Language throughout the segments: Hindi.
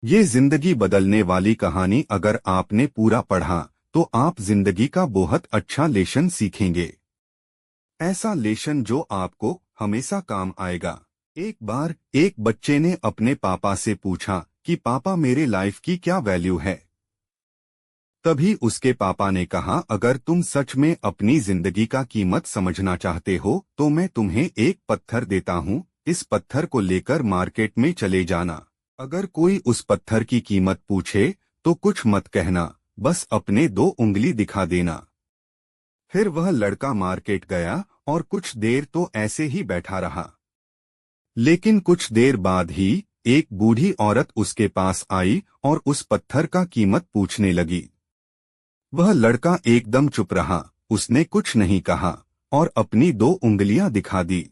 ये जिंदगी बदलने वाली कहानी अगर आपने पूरा पढ़ा तो आप जिंदगी का बहुत अच्छा लेसन सीखेंगे। ऐसा लेसन जो आपको हमेशा काम आएगा। एक बार एक बच्चे ने अपने पापा से पूछा कि पापा मेरे लाइफ की क्या वैल्यू है। तभी उसके पापा ने कहा अगर तुम सच में अपनी जिंदगी का कीमत समझना चाहते हो तो मैं तुम्हें एक पत्थर देता हूँ। इस पत्थर को लेकर मार्केट में चले जाना। अगर कोई उस पत्थर की कीमत पूछे तो कुछ मत कहना, बस अपने दो उंगली दिखा देना। फिर वह लड़का मार्केट गया और कुछ देर तो ऐसे ही बैठा रहा। लेकिन कुछ देर बाद ही एक बूढ़ी औरत उसके पास आई और उस पत्थर का कीमत पूछने लगी। वह लड़का एकदम चुप रहा, उसने कुछ नहीं कहा और अपनी दो उंगलियां दिखा दी।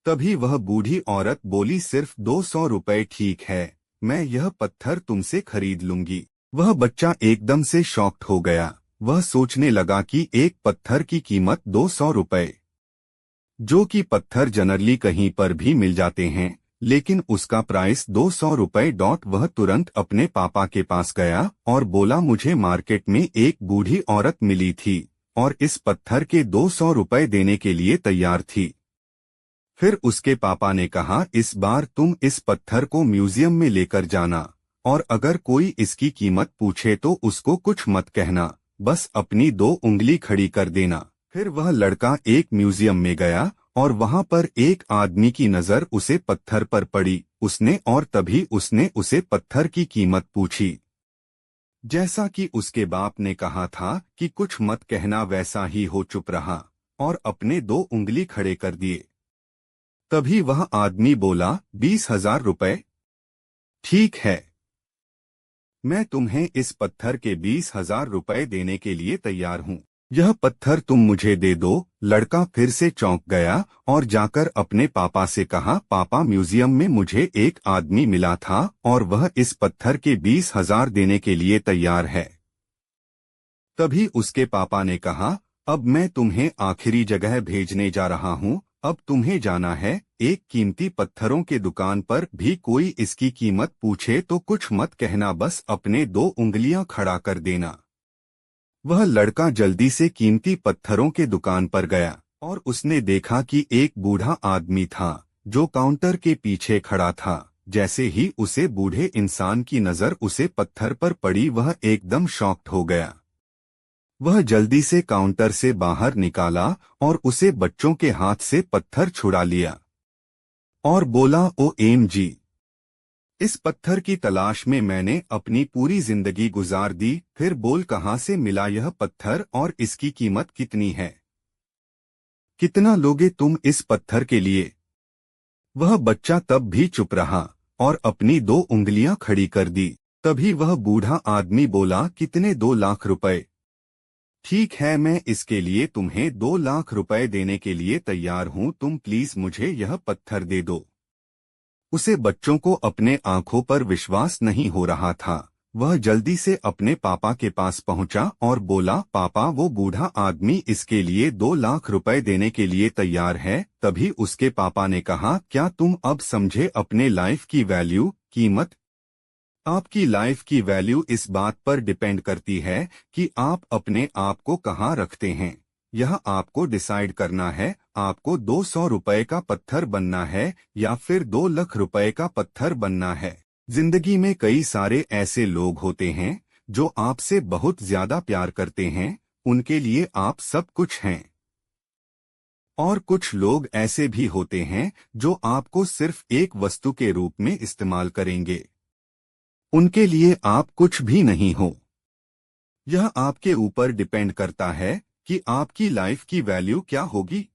तभी वह बूढ़ी औरत बोली सिर्फ 200 रुपए ठीक है, मैं यह पत्थर तुमसे खरीद लूंगी। वह बच्चा एकदम से शॉक्ड हो गया। वह सोचने लगा कि एक पत्थर की कीमत 200 रुपए, जो कि पत्थर जनरली कहीं पर भी मिल जाते हैं, लेकिन उसका प्राइस 200 रुपए। वह तुरंत अपने पापा के पास गया और बोला मुझे मार्केट में एक बूढ़ी औरत मिली थी और इस पत्थर के 200 रुपए देने के लिए तैयार थी। फिर उसके पापा ने कहा इस बार तुम इस पत्थर को म्यूजियम में लेकर जाना और अगर कोई इसकी कीमत पूछे तो उसको कुछ मत कहना, बस अपनी दो उंगली खड़ी कर देना। फिर वह लड़का एक म्यूजियम में गया और वहां पर एक आदमी की नजर उसे पत्थर पर पड़ी। तभी उसने उसे पत्थर की कीमत पूछी। जैसा कि उसके बाप ने कहा था कि कुछ मत कहना, वैसा ही हो चुप रहा और अपने दो उंगली खड़े कर दिए। तभी वह आदमी बोला 20,000 रुपए ठीक है, मैं तुम्हें इस पत्थर के 20,000 रुपए देने के लिए तैयार हूँ। यह पत्थर तुम मुझे दे दो। लड़का फिर से चौंक गया और जाकर अपने पापा से कहा पापा म्यूजियम में मुझे एक आदमी मिला था और वह इस पत्थर के 20,000 देने के लिए तैयार है। तभी उसके पापा ने कहा अब मैं तुम्हें आखिरी जगह भेजने जा रहा हूँ, अब तुम्हें जाना है। एक कीमती पत्थरों के दुकान पर भी कोई इसकी कीमत पूछे तो कुछ मत कहना, बस अपने दो उंगलियां खड़ा कर देना। वह लड़का जल्दी से कीमती पत्थरों के दुकान पर गया और उसने देखा कि एक बूढ़ा आदमी था जो काउंटर के पीछे खड़ा था। जैसे ही उसे बूढ़े इंसान की नजर उसे पत्थर पर पड़ी, वह एकदम शॉक्ड हो गया। वह जल्दी से काउंटर से बाहर निकाला और उसे बच्चों के हाथ से पत्थर छुड़ा लिया और बोला OMG, इस पत्थर की तलाश में मैंने अपनी पूरी जिंदगी गुजार दी। फिर बोल कहाँ से मिला यह पत्थर और इसकी कीमत कितनी है? कितना लोगे तुम इस पत्थर के लिए? वह बच्चा तब भी चुप रहा और अपनी दो उंगलियां खड़ी कर दी। तभी वह बूढ़ा आदमी बोला कितने? 2 लाख रुपए ठीक है, मैं इसके लिए तुम्हें 2 लाख रुपए देने के लिए तैयार हूँ, तुम प्लीज मुझे यह पत्थर दे दो। उसे बच्चों को अपने आंखों पर विश्वास नहीं हो रहा था। वह जल्दी से अपने पापा के पास पहुंचा और बोला पापा वो बूढ़ा आदमी इसके लिए 2 लाख रुपए देने के लिए तैयार है। तभी उसके पापा ने कहा क्या तुम अब समझे अपने लाइफ की वैल्यू, कीमत? आपकी लाइफ की वैल्यू इस बात पर डिपेंड करती है कि आप अपने आप को कहाँ रखते हैं। यह आपको डिसाइड करना है, आपको 200 रुपए का पत्थर बनना है या फिर 2 लाख रुपए का पत्थर बनना है। जिंदगी में कई सारे ऐसे लोग होते हैं जो आपसे बहुत ज्यादा प्यार करते हैं, उनके लिए आप सब कुछ हैं। और कुछ लोग ऐसे भी होते हैं जो आपको सिर्फ एक वस्तु के रूप में इस्तेमाल करेंगे, उनके लिए आप कुछ भी नहीं हो। यह आपके ऊपर डिपेंड करता है कि आपकी लाइफ की वैल्यू क्या होगी।